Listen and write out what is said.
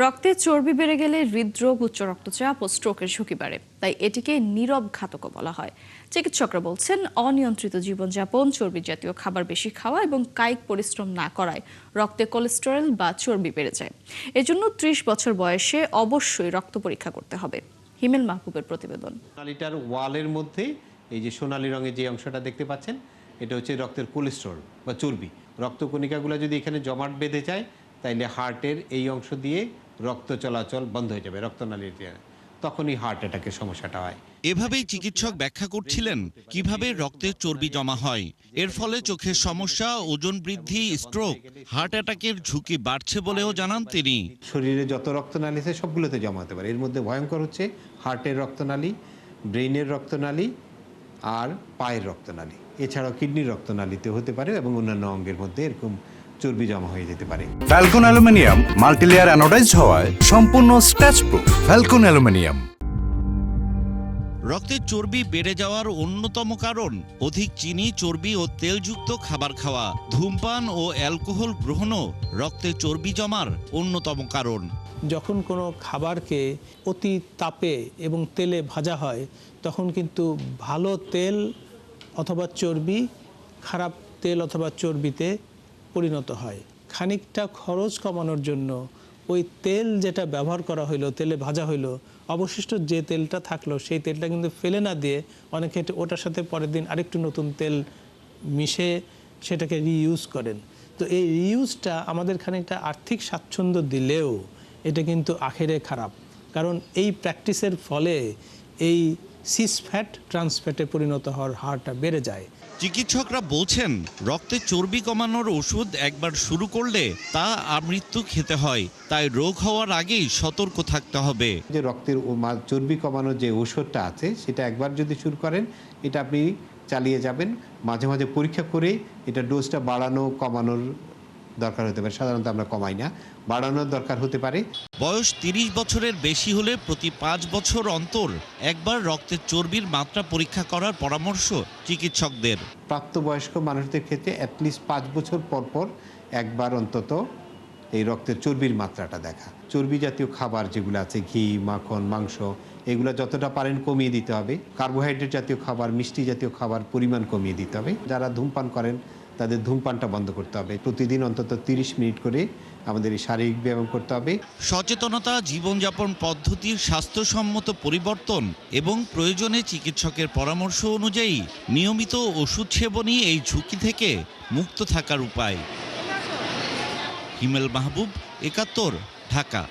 রক্তে চর্বি বেড়ে গেলে হৃদরোগ, উচ্চ রক্তচাপ ও স্ট্রোকের ঝুঁকি বাড়ে। তাই এটিকে নীরব ঘাতকও বলা হয়। চিকিৎসকরা বলছেন, অনিয়ন্ত্রিত জীবনযাপন, চর্বি জাতীয় খাবার বেশি খাওয়া এবং কায়িক পরিশ্রম না করায় রক্তে কোলেস্টেরল বা চর্বি বেড়ে যায়। এজন্য ৩০ বছর বয়সে অবশ্যই রক্ত পরীক্ষা করতে হবে। হিমেল মাহবুবের প্রতিবেদন। সোনালিটার ওয়ালের মধ্যে এই যে সোনালী রঙের যে অংশটা দেখতে পাচ্ছেন, এটা হচ্ছে রক্তের কোলেস্টেরল বা চর্বি। রক্তকণিকাগুলো যদি এখানে জমাট বেঁধে যায়, তাইলে হার্টের এই অংশ দিয়ে রক্ত চলাচল বন্ধ হয়ে যাবে, রক্তনালীর দিয়ে, তখনই হার্ট অ্যাটাকের সমস্যাটা হয়। এভাবেই চিকিৎসক ব্যাখ্যা করছিলেন কিভাবে রক্তে চর্বি জমা হয়। এর ফলে চোখের সমস্যা, ওজন বৃদ্ধি, স্ট্রোক, হার্ট অ্যাটাকের ঝুঁকি বাড়ছে বলেও জানান তিনি। শরীরে যত রক্তনালী আছে সবগুলোতে জমা হতে পারে। এর মধ্যে ভয়ঙ্কর হচ্ছে হার্টের রক্তনালী, ব্রেইনের রক্তনালী আর পায়ের রক্তনালী। এছাড়াও কিডনির রক্তনালীতে হতে পারে এবং অন্যান্য অঙ্গের মধ্যে এরকম চর্বি জমা হয়ে যেতে পারে। ফ্যালকন অ্যালুমিনিয়াম মাল্টিলেয়ার অ্যানোডাইজড হওয়ায় সম্পূর্ণ স্ক্র্যাচ প্রুফ। Falcon aluminium. রক্তে চর্বি বেড়ে যাওয়ার অন্যতম কারণ অধিক চিনি, চর্বি ও তেলযুক্ত খাবার খাওয়া। ধূমপান ও অ্যালকোহল গ্রহণও রক্তে চর্বি জমার অন্যতম কারণ। যখন কোনো খাবারকে অতি তাপে এবং তেলে ভাজা হয়, তখন কিন্তু ভালো তেল অথবা চর্বি খারাপ তেল অথবা চর্বিতে পরিণত হয়। খানিকটা খরচ কমানোর জন্য ওই তেল যেটা ব্যবহার করা হইলো, তেলে ভাজা হইলো, অবশিষ্ট যে তেলটা থাকলো সেই তেলটা কিন্তু ফেলে না দিয়ে অনেকে ওটার সাথে পরের দিন আরেকটু নতুন তেল মিশে সেটাকে রিইউজ করেন। তো এই রিইউজটা আমাদের খানিকটা আর্থিক স্বাচ্ছন্দ্য দিলেও এটা কিন্তু আখেরে খারাপ, কারণ এই প্র্যাকটিসের ফলে এই সিস ফ্যাট ট্রান্সফ্যাটে পরিণত হওয়ার হারটা বেড়ে যায়। চিকিৎসকরা বলছেন, রক্তে চর্বি কমানোর ওষুধ একবার শুরু করলে তা আমৃত্যু খেতে হয়। তাই রোগ হওয়ার আগেই সতর্ক থাকতে হবে। যে রক্তের চর্বি কমানোর যে ওষুধটা আছে, সেটা একবার যদি শুরু করেন, এটা আপনি চালিয়ে যাবেন। মাঝে মাঝে পরীক্ষা করে এটা ডোজটা বাড়ানো কমানোর দরকার হতে পারে। সাধারণত আমরা কমাই না, বাড়ানোর দরকার হতে পারে। বয়স ৩০ বছরের বেশি হলে প্রতি ৫ বছর অন্তর একবার রক্তের চর্বির মাত্রা পরীক্ষা করার পরামর্শ চিকিৎসকদের। প্রাপ্তবয়স্ক মানুষদের ক্ষেত্রে অ্যাটলিস্ট ৫ বছর পর পর একবার অন্তত এই রক্তের চর্বির মাত্রাটা দেখা। চর্বি জাতীয় খাবার যেগুলো আছে, ঘি, মাখন, মাংস, এগুলো যতটা পারেন কমিয়ে দিতে হবে। কার্বোহাইড্রেট জাতীয় খাবার, মিষ্টি জাতীয় খাবার পরিমাণ কমিয়ে দিতে হবে। যারা ধূমপান করেন তাদের ধূমপানটা বন্ধ করতে হবে। প্রতিদিন অন্তত ৩০ মিনিট করে আমাদের এই শারীরিক ব্যায়াম করতে হবে। সচেতনতা, জীবনযাপন পদ্ধতির স্বাস্থ্যসম্মত পরিবর্তন এবং প্রয়োজনে চিকিৎসকের পরামর্শ অনুযায়ী নিয়মিত ওষুধ সেবনই এই ঝুঁকি থেকে মুক্ত থাকার উপায়। হিমেল মাহবুব, ৭১, ঢাকা।